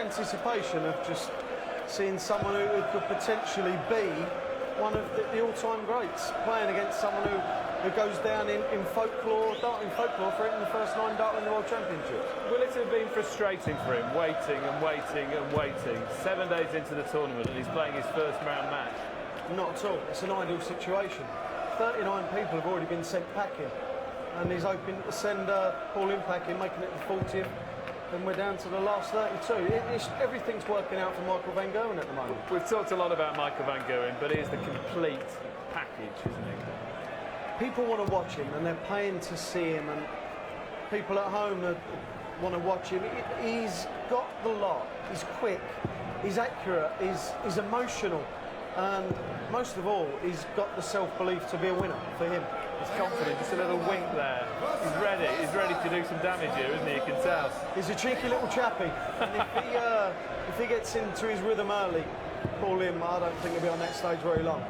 anticipation of just seeing someone who could potentially be one of the all-time greats, playing against someone who goes down in folklore, darting folklore for hitting the first 9 dartling in the World Championships. Will it have been frustrating for him, waiting and waiting and waiting, 7 days into the tournament, and he's playing his first round match? Not at all. It's an ideal situation. 39 people have already been sent packing, and he's hoping to send Paul in packing, making it the 40th. Then we're down to the last 32. Everything's working out for Michael van Gerwen at the moment. We've talked a lot about Michael van Gerwen, but he is the complete package, isn't he? People want to watch him, and they're paying to see him, and people at home want to watch him. He's got the lot. He's quick, he's accurate, he's emotional, and most of all, he's got the self-belief to be a winner for him. He's confident, just a little wink there. He's ready to do some damage here, isn't he? You can tell. He's a cheeky little chappy, and if he gets into his rhythm early, Paul Lim, I don't think he'll be on that stage very long.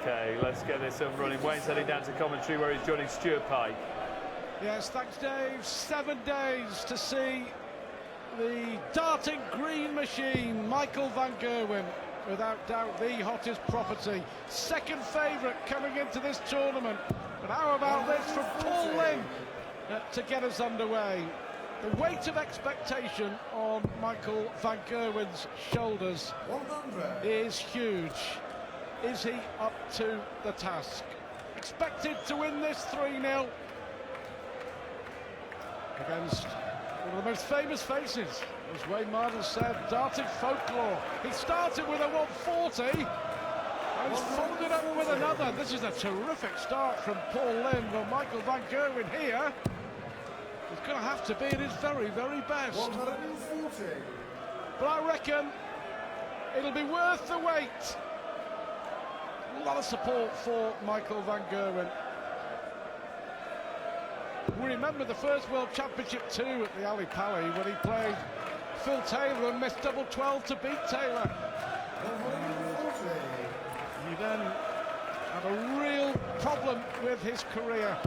Okay, let's get this up and running. Wayne's heading down to commentary where he's joining Stuart Pike. Yes, thanks Dave. 7 days to see the darting green machine, Michael van Gerwen. Without doubt the hottest property. Second favourite coming into this tournament. But how about this from Paul Lim to get us underway? The weight of expectation on Michael van Gerwen's shoulders is huge. Is he up to the task? Expected to win this 3-0 against one of the most famous faces, as Wayne Mardle said, darting folklore. He started with a 140 and he's followed it up with another. This is a terrific start from Paul Lim. Well, Michael van Gerwen here is going to have to be at his very, very best. 140. But I reckon it'll be worth the wait. A lot of support for Michael van Gerwen. We remember the first World Championship 2 at the Ali Pali when he played Phil Taylor and missed double 12 to beat Taylor. He then had a real problem with his career,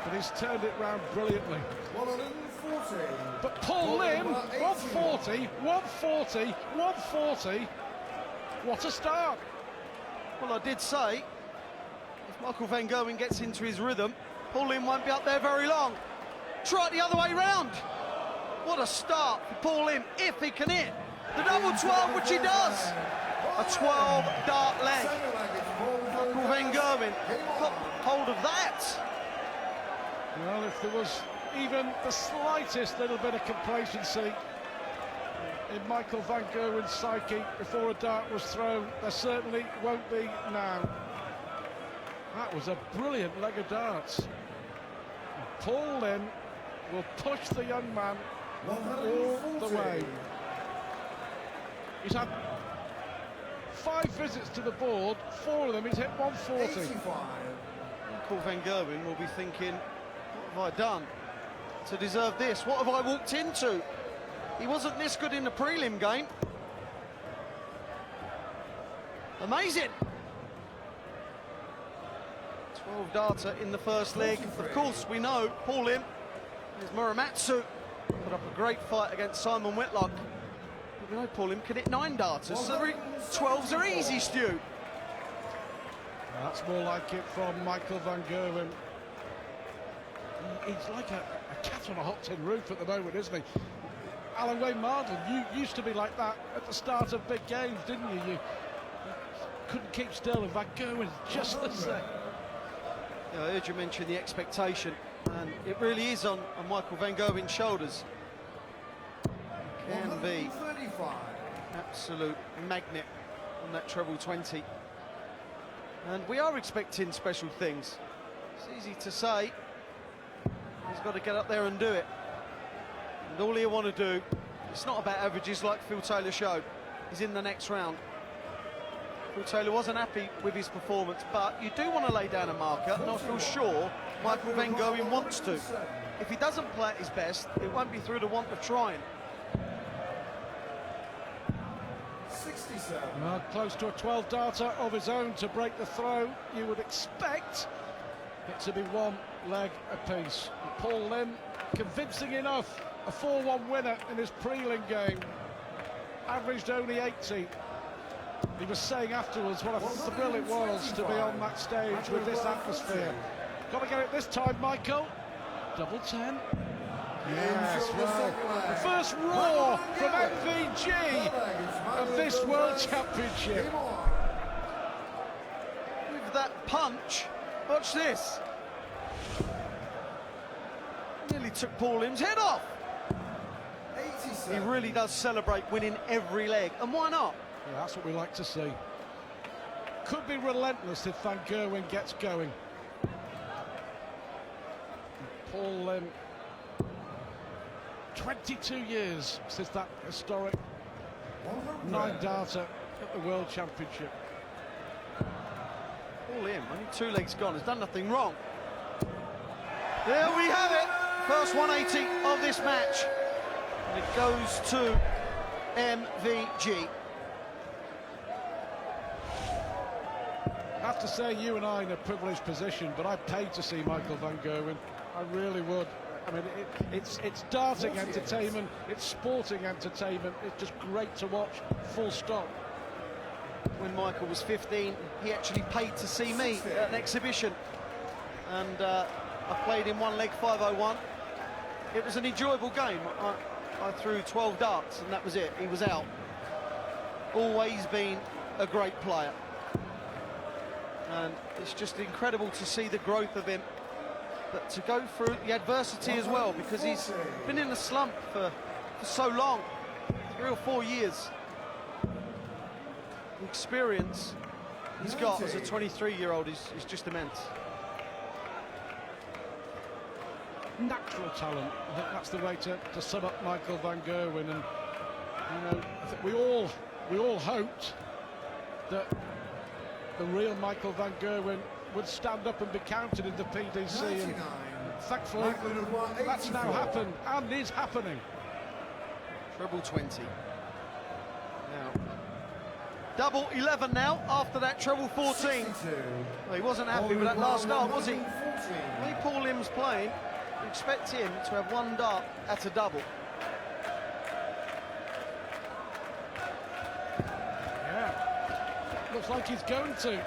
but he's turned it round brilliantly. 140. But Paul Lim, 140, 140, 140. What a start. Well, I did say, if Michael van Gerwen gets into his rhythm, Paul Lim won't be up there very long. Try it the other way round. What a start for Paul Lim, if he can hit the double 12, which he does. A 12 dart leg. Michael van Gerwen got hold of that. Well, if there was even the slightest little bit of complacency in Michael van Gerwen's psyche before a dart was thrown, there certainly won't be now. That was a brilliant leg of darts. Paul Lim will push the young man all the way. He's had 5 visits to the board, 4 of them he's hit 140. 85. Michael van Gerwen will be thinking, what have I done to deserve this? What have I walked into? He wasn't this good in the prelim game. Amazing. 12 darter in the first leg. Of course, we know Paul Lim, his Muramatsu, put up a great fight against Simon Whitlock. But we know Paul Lim can hit 9 darters, so 12s are easy, Stu. That's more like it from Michael van Gerwen. He's like a cat on a hot tin roof at the moment, isn't he? Alan Wayne Mardle, you used to be like that at the start of big games, didn't you? You couldn't keep still, and Van Gerwen's just the same. Yeah, I heard you mention the expectation, and it really is on Michael van Gerwen's shoulders. Can be absolute magnet on that treble 20. And we are expecting special things. It's easy to say. He's got to get up there and do it. And all he'll want to do, it's not about averages like Phil Taylor showed. He's in the next round. Phil Taylor wasn't happy with his performance, but you do want to lay down a marker, and I feel sure Michael van Gerwen wants to. If he doesn't play at his best, it won't be through the want of trying. 67. Well, close to a 12 darter of his own to break the throw. You would expect it to be 1 leg apiece. Paul Lim, convincing enough, a 4-1 winner in his prelim game. averaged only 80. He was saying afterwards what a thrill it was to be on that stage with this atmosphere. Got to get it this time, Michael. Double 10. Yes, well, the first roar from MVG of this World Championship. With that punch, watch this. Nearly took Paul Lim's head off. He really does celebrate winning every leg, and why not? Yeah, that's what we like to see. Could be relentless if Van Gerwen gets going. Paul Lim, 22 years since that historic 9-darter at the World Championship. Paul Lim, only 2 legs gone, has done nothing wrong. There we have it. First 180 of this match. And it goes to MVG. I have to say, you and I in a privileged position, but I'd pay to see Michael Van Gerwen. I really would. I mean, it's darting entertainment, it's sporting entertainment. It's just great to watch, full stop. When Michael was 15, he actually paid to see me at an exhibition. And I played in one leg 501. It was an enjoyable game. I threw 12 darts and that was it. He was out. Always been a great player. And it's just incredible to see the growth of him, but to go through the adversity as well, because he's been in a slump for so long, 3 or 4 years. The experience he's got as a 23-year-old is just immense. Natural talent, I think that's the way to sum up Michael Van Gerwen. And you know, I think we all hoped that the real Michael Van Gerwen would stand up and be counted in the PDC, and thankfully that's now happened and is happening. Treble 20. Now, double 11 now after that treble 14. Well, he wasn't happy with that last dart, was he? The way Paul Lim's playing, you expect him to have 1 dart at a double. Looks like he's going to.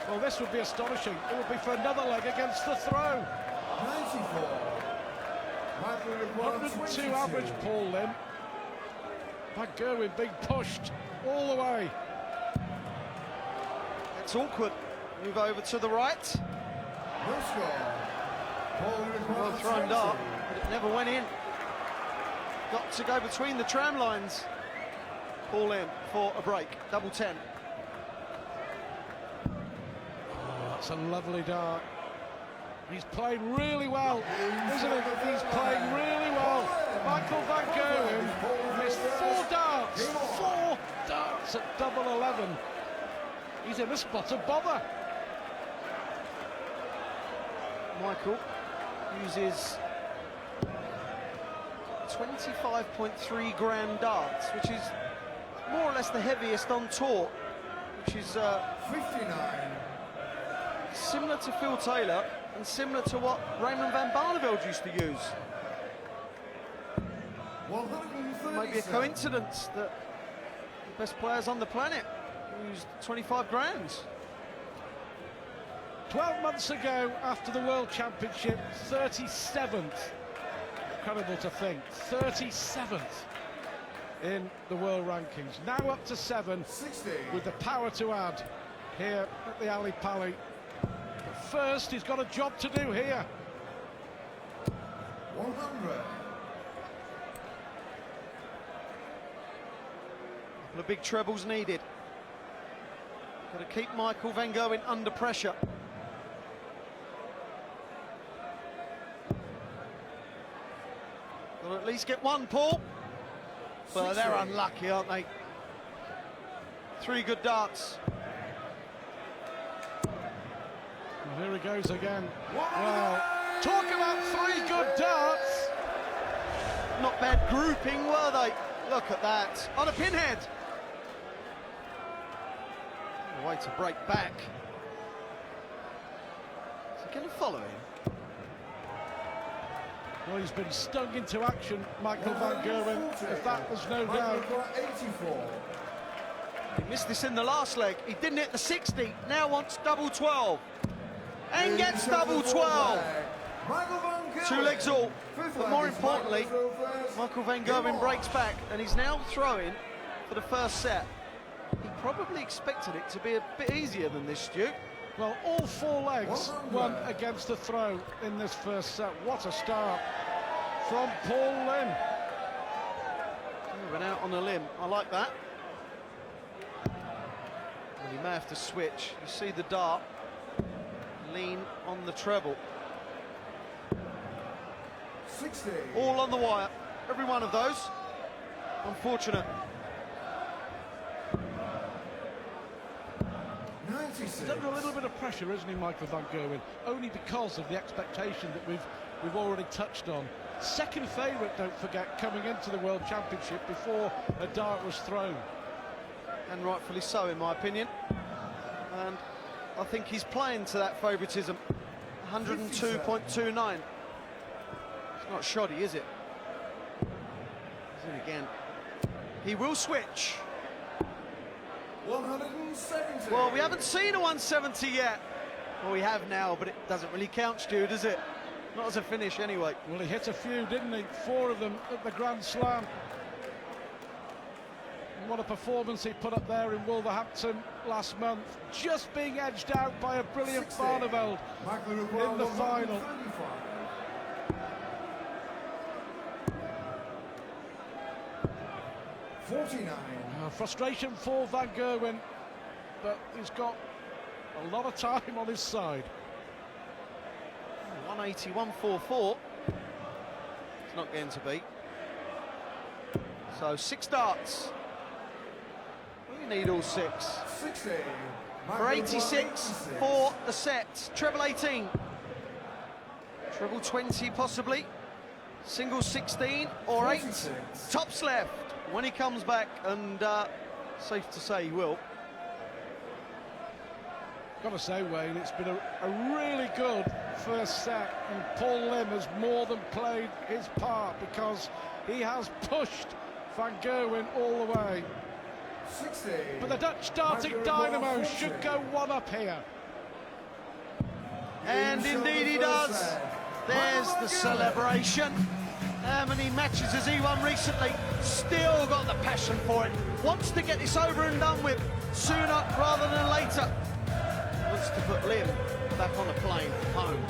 Well, this would be astonishing. It would be for another leg against the throw. 102 average, Paul Lim. Van Gerwen being pushed all the way. It's awkward. Move over to the right. Well thrown dart, but it never went in. Got to go between the tram lines. Paul Lim for a break. Double 10. That's a lovely dart. He's playing really well, isn't he? He's playing really well. Michael Van Gerwen missed 4 darts at double 11. He's in a spot of bother. Michael uses 25.3 gram darts, which is more or less the heaviest on tour, which is 59. Similar to Phil Taylor and similar to what Raymond van Barneveld used to use. It might be a coincidence that the best players on the planet used 25 grams. 12 months ago, after the World Championship, 37th. Incredible to think, 37th in the world rankings. Now up to 7, 60. with the power to add here at the Ali Pali. But first, he's got a job to do here. 100. The big trebles needed. Got to keep Michael Van Gerwen under pressure. Got to at least get 1, Paul. But they're unlucky, aren't they? 3 good darts. And here he goes again. Well, talk about 3 good darts. Not bad grouping, were they? Look at that. On a pinhead. A way to break back. Is he going to follow him? Well, he's been stung into action, Michael van Gerwen, if that was no doubt. 84. He missed this in the last leg. He didn't hit the 60. Now wants double 12. And gets double 12. Two legs all. But more importantly, Michael van Gerwen breaks back and he's now throwing for the first set. He probably expected it to be a bit easier than this, Stu. Well, all four legs won against the throw in this first set. What a start from Paul Lim. He went out on a limb. I like that. Well, he may have to switch. You see the dart lean on the treble. 60. All on the wire. Every one of those. Unfortunate. 96. He's under a little bit of pressure, isn't he, Michael van Gerwen? Only because of the expectation that we've already touched on. Second favourite, don't forget, coming into the World Championship before a dart was thrown. And rightfully so, in my opinion. And I think he's playing to that favouritism. 102.29. It's not shoddy, is it? He's in again. He will switch. 170. Well, we haven't seen a 170 yet. Well, we have now, but it doesn't really count, Stu, does it? Not as a finish, anyway. Well, he hit a few, didn't he? 4 of them at the Grand Slam. And what a performance he put up there in Wolverhampton last month. Just being edged out by a brilliant 60. Barneveld Michael in the final. 49. Frustration for Van Gerwen, but he's got a lot of time on his side. 180, 144. It's not going to be. So 6 darts. We need all 6. 60. For 86 for the set. Treble 18. Treble 20 possibly. Single 16 or 8. 46. Tops left when he comes back, and safe to say he will. Got to say, Wayne, it's been a really good first set, and Paul Lim has more than played his part because he has pushed Van Gerwen all the way. 60. But the Dutch darting dynamo should go one up here. And indeed he does. There's the celebration. How many matches has he won recently? Still got the passion for it. Wants to get this over and done with sooner rather than later. Wants to put Lim back on a plane home.